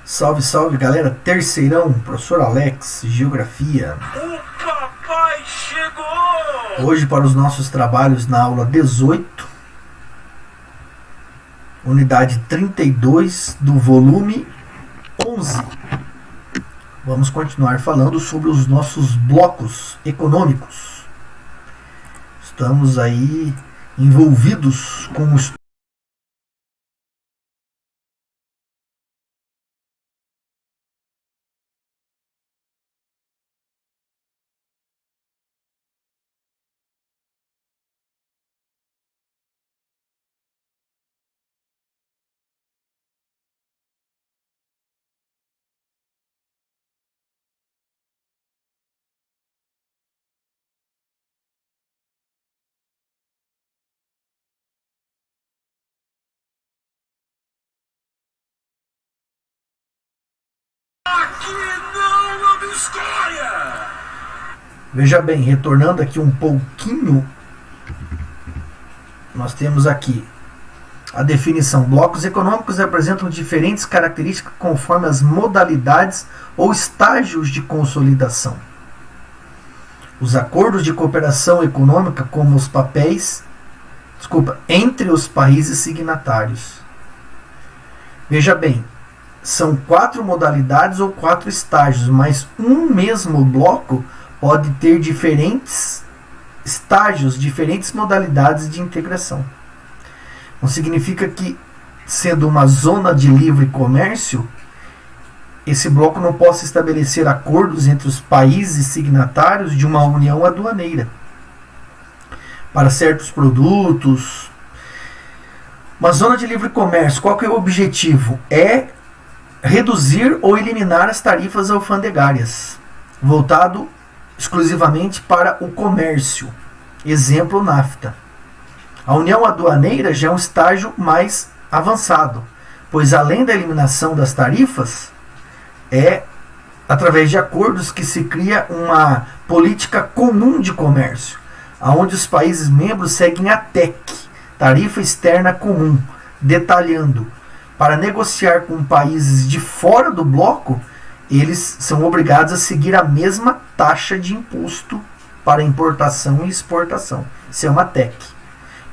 Salve, salve, galera. Terceirão, professor Alex, Geografia. O papai chegou! Hoje para os nossos trabalhos na aula 18, unidade 32 do volume 11. Vamos continuar falando sobre os nossos blocos econômicos. Estamos aí envolvidos com o Aqui não abiscoia! Veja bem, retornando aqui um pouquinho, nós temos aqui a definição. Blocos econômicos apresentam diferentes características conforme as modalidades ou estágios de consolidação. Os acordos de cooperação econômica, como os papéis, entre os países signatários. Veja bem, são 4 modalidades ou 4 estágios, mas um mesmo bloco pode ter diferentes estágios, diferentes modalidades de integração. Não significa que, sendo uma zona de livre comércio, esse bloco não possa estabelecer acordos entre os países signatários de uma união aduaneira para certos produtos. Uma zona de livre comércio, qual que é o objetivo? É reduzir ou eliminar as tarifas alfandegárias, voltado exclusivamente para o comércio. Exemplo, NAFTA. A união aduaneira já é um estágio mais avançado, pois além da eliminação das tarifas, é através de acordos que se cria uma política comum de comércio, onde os países membros seguem a TEC, Tarifa Externa Comum, detalhando. Para negociar com países de fora do bloco, eles são obrigados a seguir a mesma taxa de imposto para importação e exportação. Isso é uma TEC.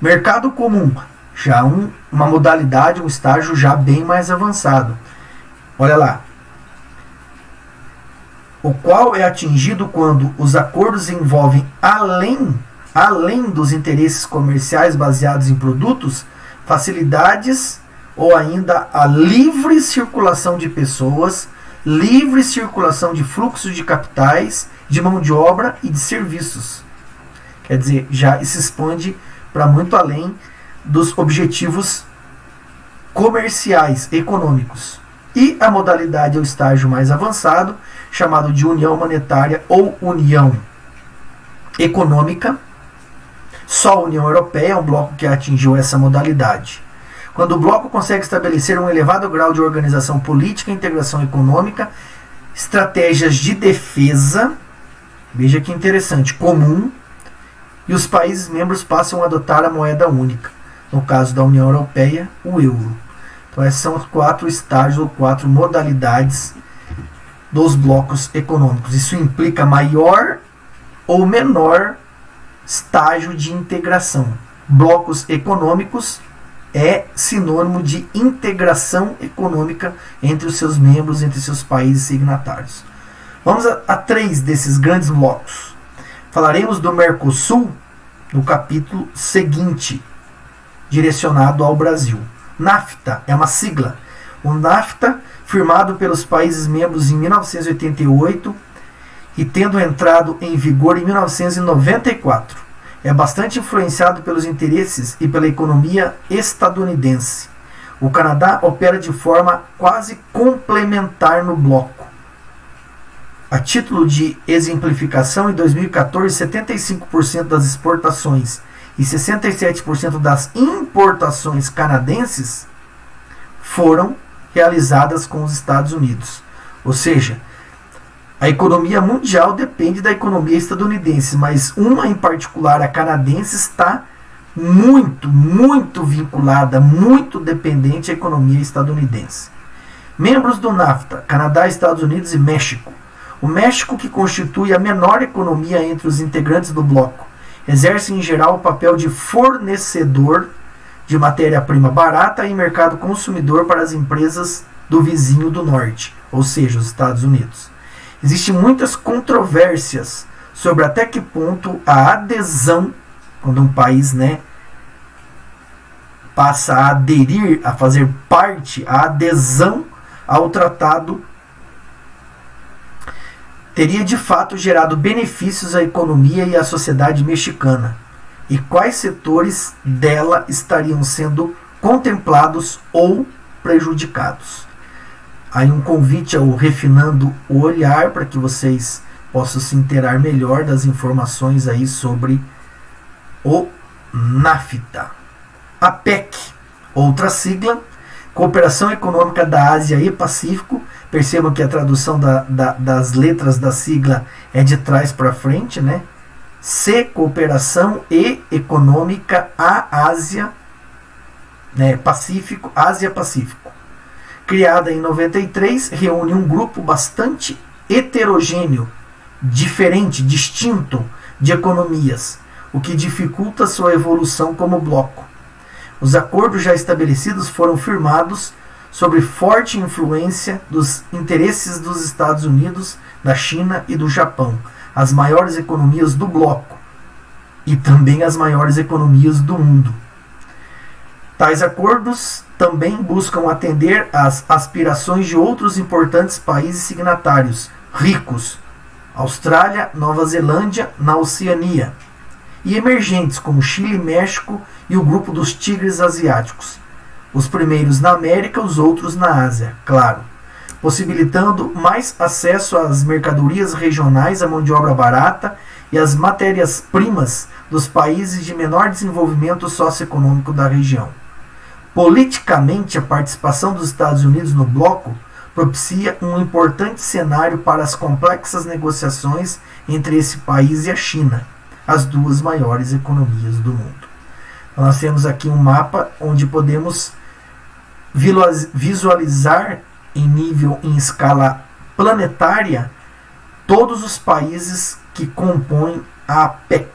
Mercado comum, já uma modalidade, um estágio já bem mais avançado. Olha lá. O qual é atingido quando os acordos envolvem, além dos interesses comerciais baseados em produtos, facilidades ou ainda a livre circulação de pessoas, livre circulação de fluxos de capitais, de mão de obra e de serviços. Quer dizer, já se expande para muito além dos objetivos comerciais, econômicos. E a modalidade é o estágio mais avançado, chamado de União Monetária ou União Econômica. Só a União Europeia é um bloco que atingiu essa modalidade. Quando o bloco consegue estabelecer um elevado grau de organização política, integração econômica, estratégias de defesa, veja que interessante, comum, e os países membros passam a adotar a moeda única. No caso da União Europeia, o euro. Então esses são os 4 estágios ou 4 modalidades dos blocos econômicos. Isso implica maior ou menor estágio de integração. Blocos econômicos é sinônimo de integração econômica entre os seus membros, entre seus países signatários. Vamos a 3 desses grandes blocos. Falaremos do Mercosul no capítulo seguinte, direcionado ao Brasil. NAFTA é uma sigla. O NAFTA, firmado pelos países membros em 1988 e tendo entrado em vigor em 1994. É bastante influenciado pelos interesses e pela economia estadunidense. O Canadá opera de forma quase complementar no bloco. A título de exemplificação, em 2014, 75% das exportações e 67% das importações canadenses foram realizadas com os Estados Unidos. Ou seja, a economia mundial depende da economia estadunidense, mas uma em particular, a canadense, está muito vinculada, muito dependente à economia estadunidense. Membros do NAFTA, Canadá, Estados Unidos e México. O México, que constitui a menor economia entre os integrantes do bloco, exerce em geral o papel de fornecedor de matéria-prima barata e mercado consumidor para as empresas do vizinho do norte, ou seja, os Estados Unidos. Existem muitas controvérsias sobre até que ponto a adesão, quando um país, passa a aderir, a fazer parte, a adesão ao tratado, teria de fato gerado benefícios à economia e à sociedade mexicana, e quais setores dela estariam sendo contemplados ou prejudicados. Aí um convite ao Refinando o Olhar, para que vocês possam se inteirar melhor das informações aí sobre o NAFTA. A PEC, outra sigla, Cooperação Econômica da Ásia e Pacífico. Percebam que a tradução das letras da sigla é de trás para frente, C, Cooperação e Econômica a Ásia, Pacífico, Ásia-Pacífico. Criada em 93, reúne um grupo bastante heterogêneo, diferente, distinto de economias, o que dificulta sua evolução como bloco. Os acordos já estabelecidos foram firmados sob forte influência dos interesses dos Estados Unidos, da China e do Japão, as maiores economias do bloco e também as maiores economias do mundo. Tais acordos também buscam atender às aspirações de outros importantes países signatários, ricos, Austrália, Nova Zelândia, na Oceania, e emergentes como Chile, México e o grupo dos tigres asiáticos, os primeiros na América, os outros na Ásia, claro, possibilitando mais acesso às mercadorias regionais, à mão de obra barata e às matérias-primas dos países de menor desenvolvimento socioeconômico da região. Politicamente, a participação dos Estados Unidos no bloco propicia um importante cenário para as complexas negociações entre esse país e a China, as duas maiores economias do mundo. Então, nós temos aqui um mapa onde podemos visualizar em escala planetária todos os países que compõem a PEC.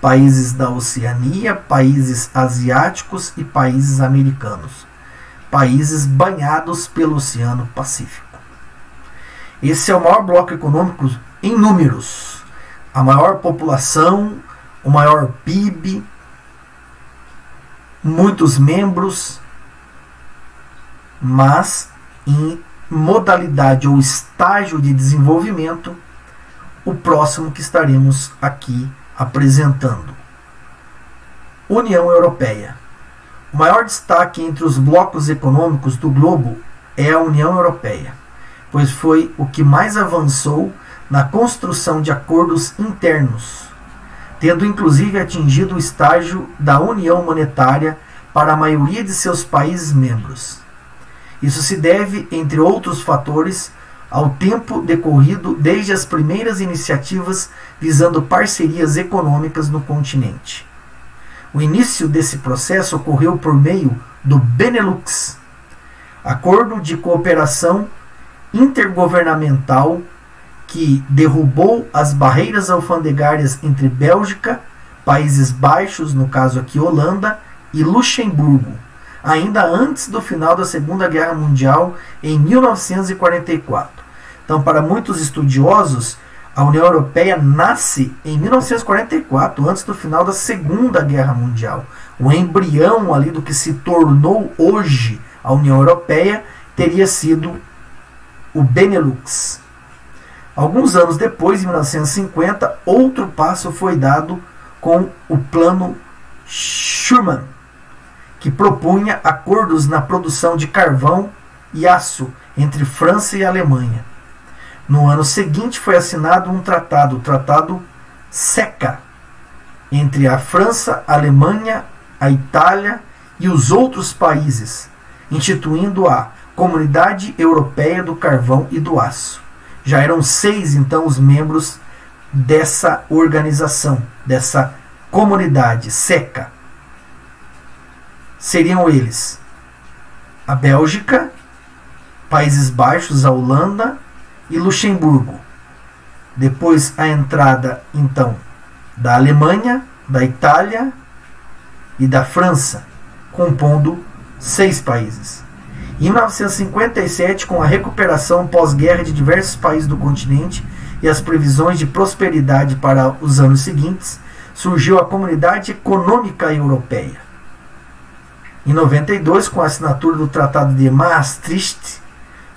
Países da Oceania, países asiáticos e países americanos. Países banhados pelo Oceano Pacífico. Esse é o maior bloco econômico em números. A maior população, o maior PIB, muitos membros, mas em modalidade ou estágio de desenvolvimento, o próximo que estaremos aqui apresentando. União Europeia. O maior destaque entre os blocos econômicos do globo é a União Europeia, pois foi o que mais avançou na construção de acordos internos, tendo inclusive atingido o estágio da União Monetária para a maioria de seus países membros. Isso se deve, entre outros fatores, ao tempo decorrido desde as primeiras iniciativas visando parcerias econômicas no continente. O início desse processo ocorreu por meio do Benelux, Acordo de Cooperação Intergovernamental que derrubou as barreiras alfandegárias entre Bélgica, Países Baixos, no caso aqui Holanda, e Luxemburgo, ainda antes do final da Segunda Guerra Mundial, em 1944. Então, para muitos estudiosos, a União Europeia nasce em 1944, antes do final da Segunda Guerra Mundial. O embrião ali do que se tornou hoje a União Europeia teria sido o Benelux. Alguns anos depois, em 1950, outro passo foi dado com o Plano Schuman, que propunha acordos na produção de carvão e aço entre França e Alemanha. No ano seguinte foi assinado um tratado, o Tratado SECA, entre a França, a Alemanha, a Itália e os outros países, instituindo a Comunidade Europeia do Carvão e do Aço. Já eram 6, então, os membros dessa organização, dessa comunidade SECA. Seriam eles a Bélgica, Países Baixos, a Holanda e Luxemburgo. Depois a entrada, então, da Alemanha, da Itália e da França, compondo 6 países. Em 1957, com a recuperação pós-guerra de diversos países do continente e as previsões de prosperidade para os anos seguintes, surgiu a Comunidade Econômica Europeia. Em 92, com a assinatura do Tratado de Maastricht,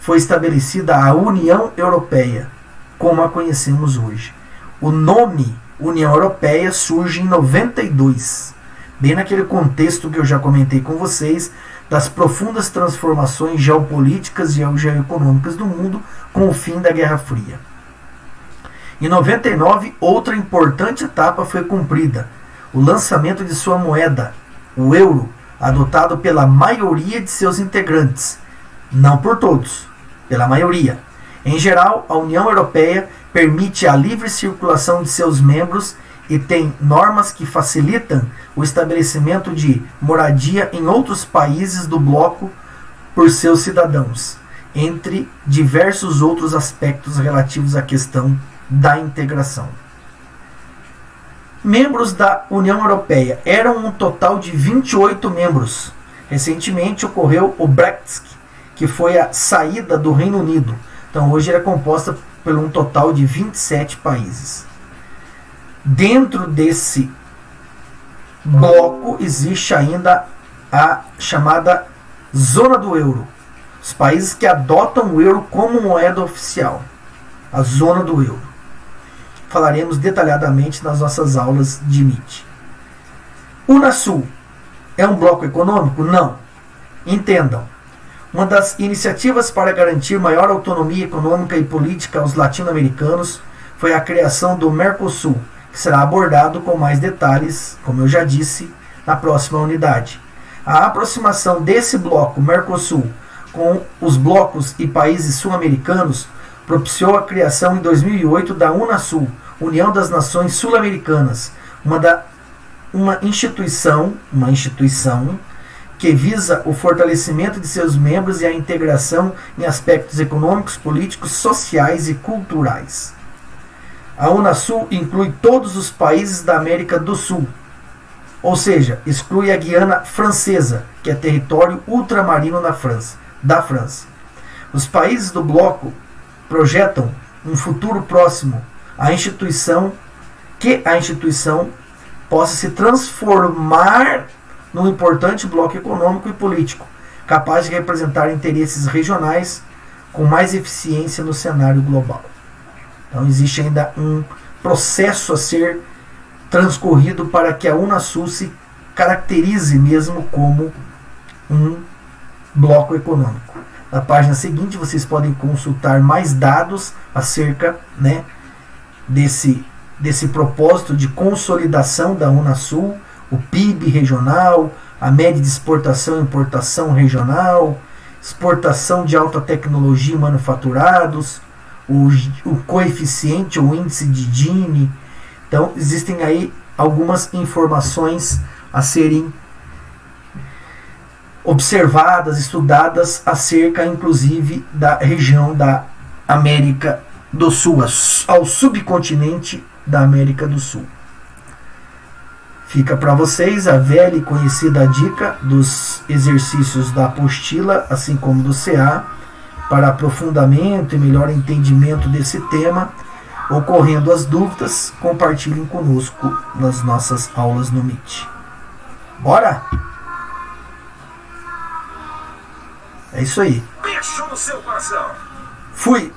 foi estabelecida a União Europeia, como a conhecemos hoje. O nome União Europeia surge em 92, bem naquele contexto que eu já comentei com vocês, das profundas transformações geopolíticas e geoeconômicas do mundo com o fim da Guerra Fria. Em 99, outra importante etapa foi cumprida, o lançamento de sua moeda, o euro, adotado pela maioria de seus integrantes, não por todos, pela maioria. Em geral, a União Europeia permite a livre circulação de seus membros e tem normas que facilitam o estabelecimento de moradia em outros países do bloco por seus cidadãos, entre diversos outros aspectos relativos à questão da integração. Membros da União Europeia eram um total de 28 membros. Recentemente ocorreu o Brexit, que foi a saída do Reino Unido. Então hoje ela é composta por um total de 27 países. Dentro desse bloco existe ainda a chamada Zona do Euro. Os países que adotam o euro como moeda oficial. A Zona do Euro. Falaremos detalhadamente nas nossas aulas de MIT. Unasul é um bloco econômico? Não. Entendam. Uma das iniciativas para garantir maior autonomia econômica e política aos latino-americanos foi a criação do Mercosul, que será abordado com mais detalhes, como eu já disse, na próxima unidade. A aproximação desse bloco Mercosul com os blocos e países sul-americanos propiciou a criação em 2008 da Unasul, União das Nações Sul-Americanas, uma instituição que visa o fortalecimento de seus membros e a integração em aspectos econômicos, políticos, sociais e culturais. A Unasul inclui todos os países da América do Sul, ou seja, exclui a Guiana Francesa, que é território ultramarino da França. Os países do bloco projetam um futuro próximo a instituição possa se transformar num importante bloco econômico e político, capaz de representar interesses regionais com mais eficiência no cenário global. Então existe ainda um processo a ser transcorrido para que a Unasul se caracterize mesmo como um bloco econômico. Na página seguinte vocês podem consultar mais dados acerca, desse propósito de consolidação da Unasul, o PIB regional, a média de exportação e importação regional, exportação de alta tecnologia e manufaturados, o coeficiente ou índice de Gini. Então existem aí algumas informações a serem observadas, estudadas acerca inclusive da região da América do Sul, ao subcontinente da América do Sul. Fica para vocês a velha e conhecida dica dos exercícios da apostila, assim como do CA, para aprofundamento e melhor entendimento desse tema. Ocorrendo as dúvidas, compartilhem conosco nas nossas aulas no Meet. Bora? É isso aí. Beijo no seu coração. Fui!